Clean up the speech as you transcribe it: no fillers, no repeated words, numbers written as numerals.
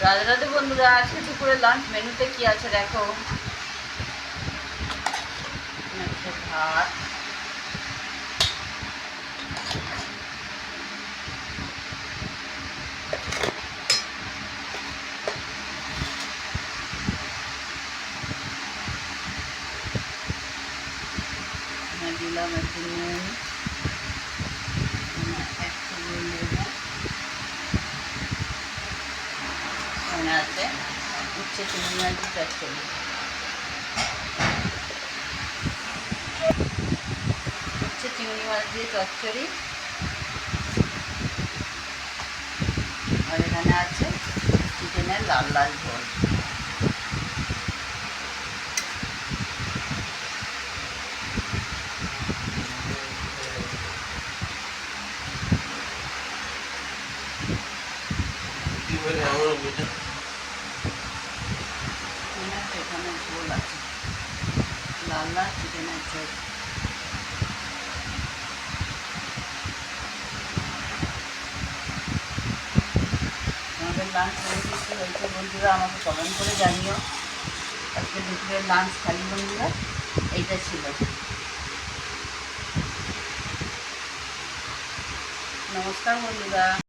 রাধে রাধে বন্ধুরা, আজকে দুপুরে লাঞ্চ মেনুতে কি আছে দেখো। ভাত, দিলাম একটু নুন, একটু লেবু, এখানে আছে উচ্ছে চিংড়ি মাছ চচ্চড়ি। উচ্ছে চিংড়ি মাছ দিয়ে চচ্চড়ি। আর এখানে আছে চিকেনের লাল লাল ঝোল। এখানে ঝোল আছে, লাল লাল চিকেনের ঝোল। আমাদের লাঞ্চ রেসিপি কী হয়েছে বন্ধুরা, আমাকে কমেন্ট করে জানিও। আজকে দুপুরের লাঞ্চ খালি বন্ধুরা এইটা ছিল। নমস্কার বন্ধুরা।